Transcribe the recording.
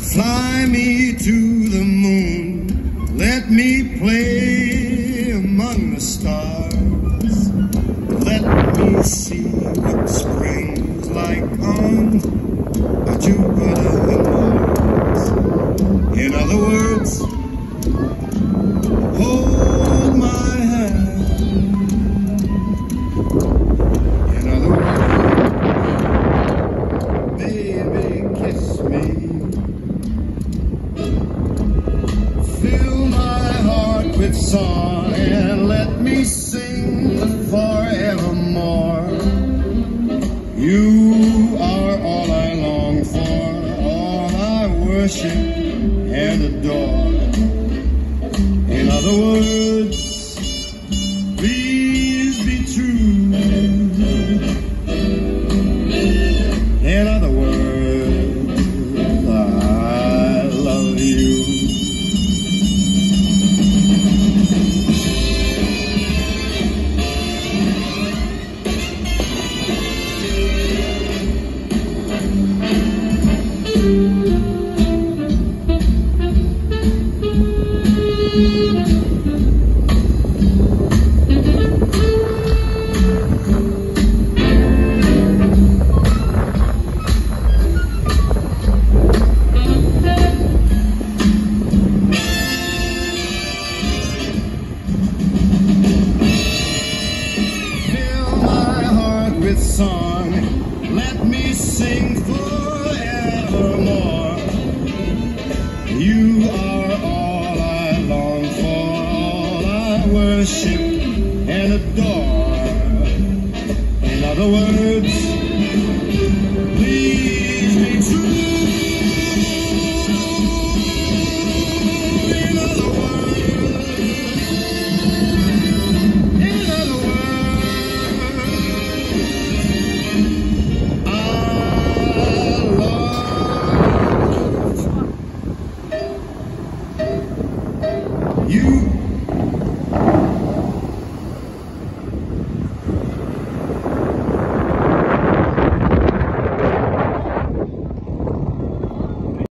Fly me to the moon, let me play among the stars. Let me see what spring's like on Jupiter and Mars. In other words, hold my hand. In other words, baby, kiss me. Fill my heart with song and let me sing forevermore. You are all I long for, all I worship and adore. In other words, please be true. In other words, I love you. Song, let me sing forevermore. You are all I long for, all I worship and adore. In other words, please be true. In other words, you